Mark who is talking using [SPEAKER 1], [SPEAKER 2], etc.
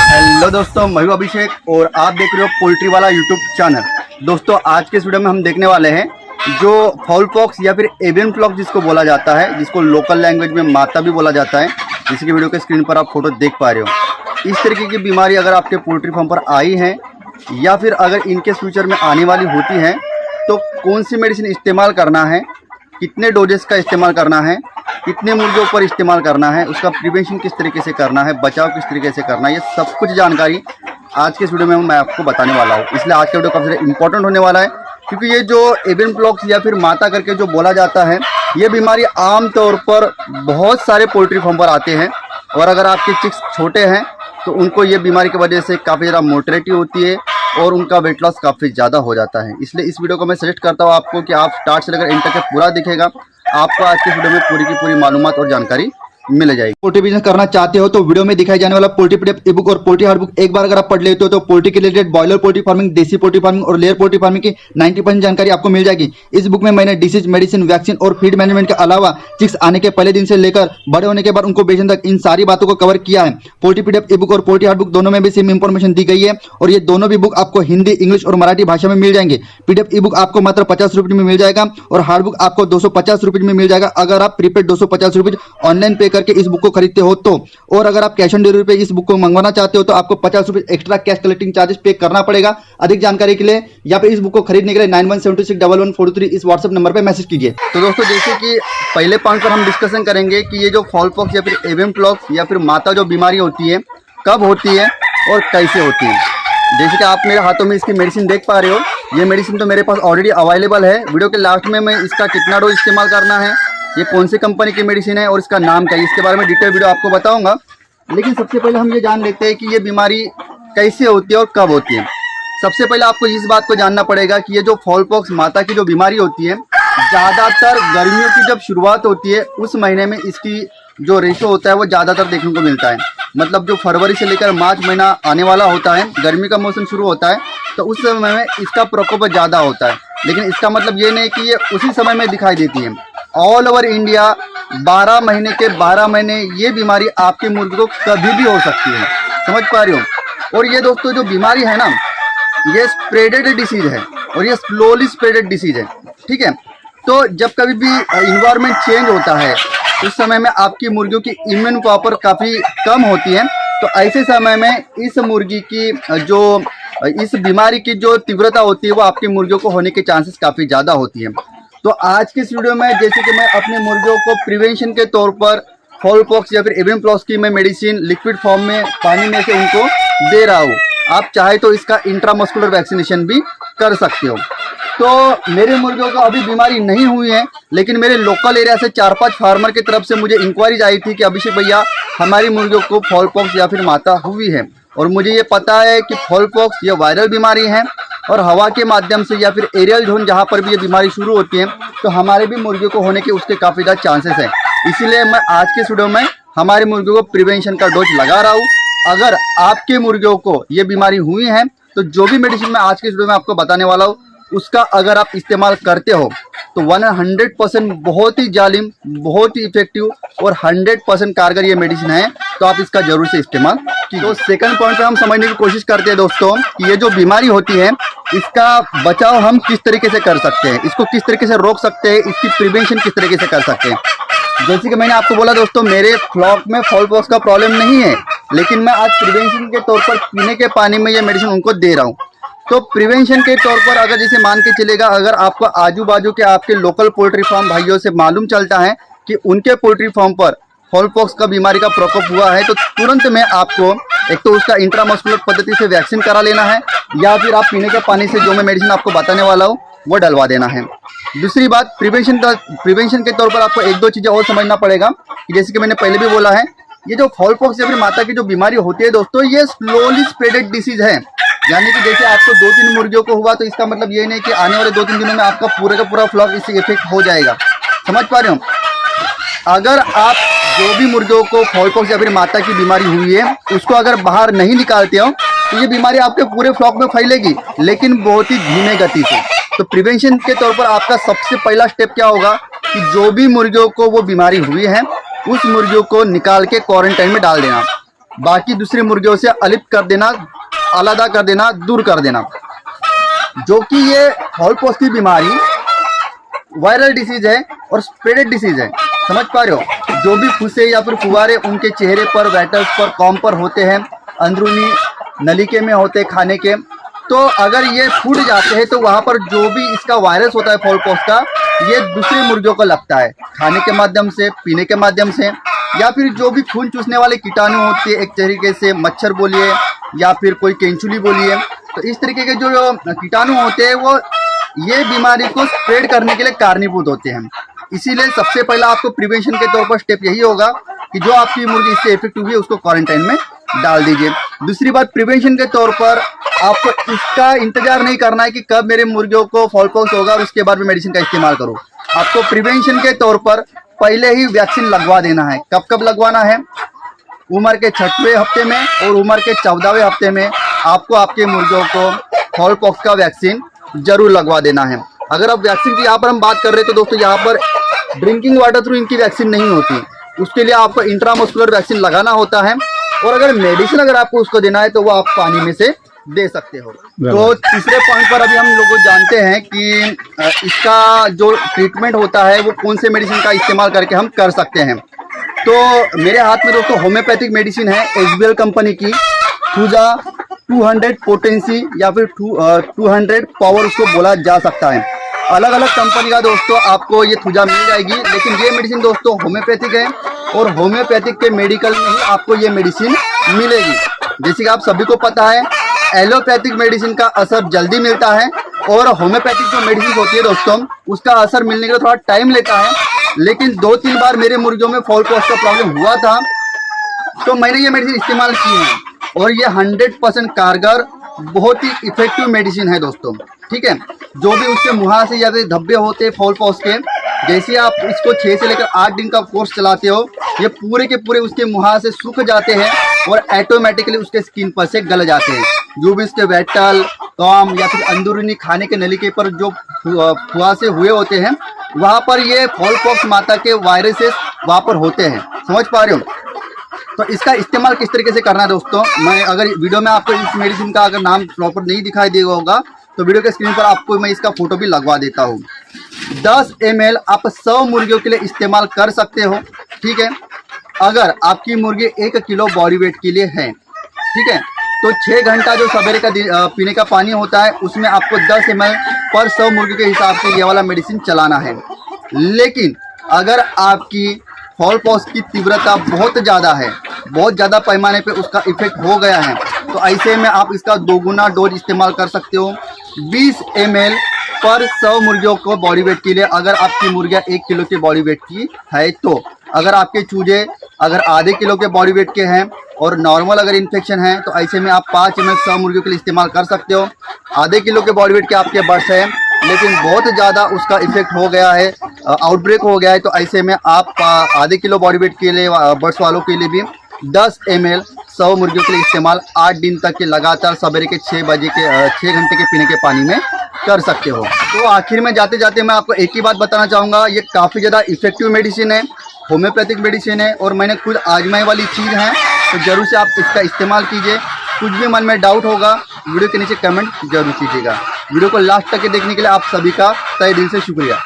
[SPEAKER 1] Hello दोस्तों, मैं हूं अभिषेक और आप देख रहे हो पोल्ट्री वाला यूट्यूब चैनल। दोस्तों आज के इस वीडियो में हम देखने वाले हैं जो फाउल पॉक्स या फिर एवियन फ्लॉक जिसको बोला जाता है, जिसको लोकल लैंग्वेज में माता भी बोला जाता है, जिसकी वीडियो के स्क्रीन पर आप फोटो देख पा रहे हो। इस तरीके की बीमारी अगर आपके पोल्ट्री फार्म पर आई है या फिर अगर इनके फ्यूचर में आने वाली होती है तो कौन सी मेडिसिन इस्तेमाल करना है, कितने डोजेस का इस्तेमाल करना है, कितने मुर्गियों पर इस्तेमाल करना है, उसका प्रिवेंशन किस तरीके से करना है, बचाव किस तरीके से करना है, ये सब कुछ जानकारी आज के इस वीडियो में मैं आपको बताने वाला हूँ। इसलिए आज का वीडियो काफ़ी इंपॉर्टेंट होने वाला है, क्योंकि ये जो एवियन फ्लॉक्स या फिर माता करके जो बोला जाता है, ये बीमारी आम तौर पर बहुत सारे पोल्ट्री फार्म पर आते हैं और अगर आपके चिक्स छोटे हैं तो उनको ये बीमारी की वजह से काफ़ी ज़्यादा मोर्टेलिटी होती है और उनका वेट लॉस काफ़ी ज़्यादा हो जाता है। इसलिए इस वीडियो को मैं सजेस्ट करता हूँ आपको कि आप स्टार्ट से लेकर एंड तक पूरा दिखेगा, आपको आज के वीडियो में पूरी की पूरी मालूमात और जानकारी मिल जाएगी। पोल्ट्री बिजनेस करना चाहते हो तो वीडियो में दिखाई जाने वाला पोल्ट्री पीडीएफ ई बुक और पोल्ट्री हार्ड बुक एक बार अगर आप पढ़ लेते हो तो पोल्ट्री के रिलेटेड बॉयलर पोल्ट्री फार्मिंग, देसी पोल्ट्री फार्मिंग और लेयर पोल्ट्री फार्मिंग की 90% जानकारी आपको मिल जाएगी। इस बुक में मैंने डिसीज, मेडिसिन, वैक्सीन और फीड मैनेजमेंट के अलावा चिक्स आने के पहले दिन से लेकर बड़े होने के बाद उनको बेचने तक इन सारी बातों को कवर किया है। पोल्ट्री पीडीएफ ई बुक और पोल्ट्री हार्ड बुक दोनों में भी सेम इंफॉर्मेशन दी गई है और ये दोनों भी बुक आपको हिंदी, इंग्लिश और मराठी भाषा में मिल जाएंगे। पीडीएफ ई बुक आपको मात्र 50 रुपये में मिल जाएगा और हार्ड बुक आपको 250 रुपये में मिल जाएगा अगर आप प्रीपेड 250 रुपये ऑनलाइन पे करके इस बुक को खरीदते हो तो। और अगर आप कैश ऑन डिलीवरी पे इस बुक को मंगवाना चाहते हो तो आपको 50 रुपये एक्स्ट्रा कैश कलेक्टिंग चार्जेस पे करना पड़ेगा। अधिक जानकारी के लिए या फिर इस बुक को खरीदने के लिए 91761143 इस व्हाट्सएप नंबर पे मैसेज कीजिए। तो दोस्तों जैसे कि पहले पॉइंट पर हम डिस्कशन करेंगे कि ये जो फाउल पॉक्स या फिर एवियन फ्लॉक्स या फिर माता जो बीमारी होती है कब होती है और कैसे होती है। जैसे कि आप मेरे हाथों में इसकी मेडिसिन देख पा रहे हो, ये मेडिसिन तो मेरे पास ऑलरेडी अवेलेबल है। वीडियो के लास्ट में मैं इसका कितना डोज इस्तेमाल करना है, ये कौन सी कंपनी की मेडिसिन है और इसका नाम क्या है, इसके बारे में डिटेल वीडियो आपको बताऊंगा। लेकिन सबसे पहले हम ये जान लेते हैं कि ये बीमारी कैसे होती है और कब होती है। सबसे पहले आपको इस बात को जानना पड़ेगा कि ये जो फाउल पॉक्स माता की जो बीमारी होती है, ज़्यादातर गर्मियों की जब शुरुआत होती है उस महीने में इसकी जो रेशो होता है वो ज़्यादातर देखने को मिलता है। मतलब जो फरवरी से लेकर मार्च महीना आने वाला होता है, गर्मी का मौसम शुरू होता है, तो उस समय में इसका प्रकोप ज़्यादा होता है। लेकिन इसका मतलब ये नहीं कि ये उसी समय में दिखाई देती है। ऑल ओवर इंडिया 12 महीने के 12 महीने ये बीमारी आपके मुर्गी को कभी भी हो सकती है। समझ पा रहे हो। और ये दोस्तों जो बीमारी है ना, ये स्प्रेडेड डिसीज है और ये स्लोली स्प्रेडेड डिसीज है। ठीक है, तो जब कभी भी इन्वायरमेंट चेंज होता है उस समय में आपकी मुर्गियों की इम्यून पावर काफ़ी कम होती है, तो ऐसे समय में इस मुर्गी की जो इस बीमारी की जो तीव्रता होती है वो आपकी मुर्गियों को होने के चांसेस काफ़ी ज़्यादा होती है। तो आज के इस वीडियो में जैसे कि मैं अपने मुर्गियों को प्रिवेंशन के तौर पर फाउल पॉक्स या फिर एवियन फ्लॉक्स की मैं मेडिसिन लिक्विड फॉर्म में पानी में से उनको दे रहा हूँ। आप चाहे तो इसका इंट्रामस्कुलर वैक्सीनेशन भी कर सकते हो। तो मेरे मुर्गियों को अभी बीमारी नहीं हुई है, लेकिन मेरे लोकल एरिया से 4-5 फार्मर की तरफ से मुझे इंक्वायरीज आई थी कि अभिषेक भैया हमारी मुर्गियों को फाउल पॉक्स या फिर माता हुई है। और मुझे ये पता है कि फाउल पॉक्स ये वायरल बीमारी है और हवा के माध्यम से या फिर एरियल जोन जहाँ पर भी ये बीमारी शुरू होती है तो हमारे भी मुर्गियों को होने के उसके काफ़ी ज़्यादा चांसेस हैं। इसीलिए मैं आज के वीडियो में हमारे मुर्गियों को प्रिवेंशन का डोज लगा रहा हूँ। अगर आपके मुर्गियों को ये बीमारी हुई है तो जो भी मेडिसिन मैं आज के वीडियो में आपको बताने वाला हूँ उसका अगर आप इस्तेमाल करते हो तो 100% बहुत ही जालिम, बहुत ही इफेक्टिव और 100% कारगर ये मेडिसिन है, तो आप इसका जरूर से इस्तेमाल कीजिए। तो सेकंड पॉइंट पे हम समझने की कोशिश करते हैं दोस्तों कि ये जो बीमारी होती है इसका बचाव हम किस तरीके से कर सकते हैं, इसको किस तरीके से रोक सकते हैं, इसकी प्रिवेंशन किस तरीके से कर सकते हैं। जैसे कि मैंने आपको बोला दोस्तों, मेरे फ्लॉक में फाउल पॉक्स का प्रॉब्लम नहीं है, लेकिन मैं आज प्रिवेंशन के तौर पर पीने के पानी में ये मेडिसिन उनको दे रहा हूँ। तो प्रिवेंशन के तौर पर अगर जैसे मान के चलेगा, अगर आपको आजू बाजू के आपके लोकल पोल्ट्री फार्म भाइयों से मालूम चलता है कि उनके पोल्ट्री फार्म पर फाउल पॉक्स का बीमारी का प्रकोप हुआ है, तो तुरंत में आपको एक तो उसका इंट्रामस्कुलर पद्धति से वैक्सीन करा लेना है या फिर आप पीने के पानी से जो मैं मेडिसिन आपको बताने वाला हूँ वो डलवा देना है। दूसरी बात, प्रिवेंशन के तौर पर आपको 1-2 चीज़ें और समझना पड़ेगा। जैसे कि मैंने पहले भी बोला है, ये जो फाउल पॉक्स या फिर माता की जो बीमारी होती है दोस्तों, ये स्लोली स्प्रेडेड डिसीज है। यानी कि जैसे आपको 2-3 मुर्गियों को हुआ तो इसका मतलब ये नहीं कि आने वाले 2-3 दिनों में आपका पूरे का पूरा फ्लॉक इससे इफेक्ट हो जाएगा। समझ पा रहे हो। अगर आप जो भी मुर्गियों को फाउल पॉक्स या फिर माता की बीमारी हुई है उसको अगर बाहर नहीं निकालते हो तो ये बीमारी आपके पूरे फ्लॉक में फैलेगी, लेकिन बहुत ही धीमे गति से। तो प्रिवेंशन के तौर पर आपका सबसे पहला स्टेप क्या होगा कि जो भी मुर्गियों को वो बीमारी हुई है उस मुर्गियों को निकाल के क्वारंटाइन में डाल देना। बाकी दूसरे मुर्गियों से अलिप्त कर देना, अलग कर देना, दूर कर देना। जो कि ये फाउल पॉक्स की बीमारी वायरल डिसीज है और स्प्रेडेड डिसीज है, समझ पा रहे हो। जो भी फुसे या फिर फुवारे उनके चेहरे पर, वेटल्स पर, कॉम पर होते हैं, अंदरूनी नलिके में होते हैं खाने के, तो अगर ये फूट जाते हैं तो वहाँ पर जो भी इसका वायरस होता है फाउल पॉक्स का, ये दूसरे मुर्गियों को लगता है खाने के माध्यम से, पीने के माध्यम से, या फिर जो भी खून चूसने वाले कीटाणु होते हैं, एक तरीके से मच्छर बोलिए या फिर कोई केंचुली बोलिए, तो इस तरीके के जो कीटाणु होते हैं वो ये बीमारी को स्प्रेड करने के लिए कारणीभूत होते हैं। इसीलिए सबसे पहला आपको प्रिवेंशन के तौर पर स्टेप यही होगा कि जो आपकी मुर्गी इससे इफेक्ट हुई है उसको क्वारंटाइन में डाल दीजिए। दूसरी बात, प्रिवेंशन के तौर पर आपको इसका इंतजार नहीं करना है कि कब मेरे मुर्गियों को फाउल पॉक्स होगा और उसके बाद में मेडिसिन का इस्तेमाल करूं। आपको प्रिवेंशन के तौर पर पहले ही वैक्सीन लगवा देना है। कब कब लगवाना है? उम्र के 6वें हफ्ते में और उम्र के 14वें हफ्ते में आपको आपके मुर्गियों को फाउल पॉक्स का वैक्सीन जरूर लगवा देना है। अगर आप वैक्सीन की यहाँ पर हम बात कर रहे हैं तो दोस्तों यहाँ पर ड्रिंकिंग वाटर थ्रू इनकी वैक्सीन नहीं होती, उसके लिए आपको इंट्रामस्कुलर वैक्सीन लगाना होता है। और अगर मेडिसिन अगर आपको उसको देना है तो वो आप पानी में से दे सकते हो। तो तीसरे पॉइंट पर अभी हम लोग जानते हैं कि इसका जो ट्रीटमेंट होता है वो कौन से मेडिसिन का इस्तेमाल करके हम कर सकते हैं। तो मेरे हाथ में दोस्तों होम्योपैथिक मेडिसिन है एसबीएल कंपनी की, थूजा 200 पोटेंसी या फिर 200 पावर उसको बोला जा सकता है। अलग अलग कंपनी का दोस्तों आपको ये थूजा मिल जाएगी, लेकिन ये मेडिसिन दोस्तों होम्योपैथिक है और होम्योपैथिक के मेडिकल में ही आपको ये मेडिसिन मिलेगी। जैसे कि आप सभी को पता है एलोपैथिक मेडिसिन का असर जल्दी मिलता है और होम्योपैथिक जो मेडिसिन होती है दोस्तों उसका असर मिलने के लिए थोड़ा टाइम लेता है। लेकिन 2-3 बार मेरे मुर्गियों में फाउल पॉक्स का प्रॉब्लम हुआ था तो मैंने ये मेडिसिन इस्तेमाल की है और ये 100% कारगर, बहुत ही इफेक्टिव मेडिसिन है दोस्तों। ठीक है, जो भी उसके मुहासे या फिर धब्बे होते हैं फाउल पॉक्स के, जैसे आप इसको 6 से लेकर 8 दिन का कोर्स चलाते हो, ये पूरे के पूरे उसके मुहासे सूख जाते हैं और ऑटोमेटिकली उसके स्किन पर से गल जाते हैं। जो भी उसके वेटल, कॉम या फिर अंदरूनी खाने के नलिके पर जो फुहासे हुए होते हैं वहाँ पर ये फाउल पॉक्स माता के वायरसेस वहाँ पर होते हैं, समझ पा रहे हो। तो इसका इस्तेमाल किस तरीके से करना है दोस्तों, मैं अगर वीडियो में आपको इस मेडिसिन का अगर नाम प्रॉपर नहीं दिखाई देगा होगा तो वीडियो के स्क्रीन पर आपको मैं इसका फोटो भी लगवा देता हूँ। 10 ml आप 100 मुर्गियों के लिए इस्तेमाल कर सकते हो। ठीक है, अगर आपकी मुर्गी 1 किलो बॉडी वेट के लिए है, ठीक है, तो 6 घंटा जो सवेरे का पीने का पानी होता है उसमें आपको 10 ml पर 100 मुर्गी के हिसाब से ये वाला मेडिसिन चलाना है। लेकिन अगर आपकी फाउल पॉक्स की तीव्रता बहुत ज़्यादा है, बहुत ज़्यादा पैमाने पे उसका इफेक्ट हो गया है, तो ऐसे में आप इसका 2 गुना डोज इस्तेमाल कर सकते हो। 20 ml पर 100 मुर्गियों को बॉडी वेट के लिए, अगर आपकी मुर्गियाँ 1 किलो के बॉडी वेट की है तो। अगर आपके चूजे अगर आधे किलो के बॉडी वेट के हैं और नॉर्मल अगर इन्फेक्शन है तो ऐसे में आप 5 ml 100 मुर्गियों के लिए इस्तेमाल कर सकते हो। आधे किलो के बॉडी वेट के आपके बर्ड्स हैं लेकिन बहुत ज़्यादा उसका इफेक्ट हो गया है, आउटब्रेक हो गया है, तो ऐसे में आप आधे किलो बॉडी वेट के लिए बर्ड्स वालों के लिए भी 10 ml 100 मुर्गियों के लिए इस्तेमाल 8 दिन तक के लगातार सवेरे के 6 घंटे के पीने के पानी में कर सकते हो। तो आखिर में जाते जाते मैं आपको एक ही बात बताना चाहूँगा, ये काफ़ी ज़्यादा इफेक्टिव मेडिसिन है, होम्योपैथिक मेडिसिन है और मैंने खुद आजमाई वाली चीज़ है, तो ज़रूर से आप इसका इस्तेमाल कीजिए। कुछ भी मन में डाउट होगा वीडियो के नीचे कमेंट जरूर कीजिएगा। वीडियो को लास्ट तक देखने के लिए आप सभी का तहे दिल से शुक्रिया।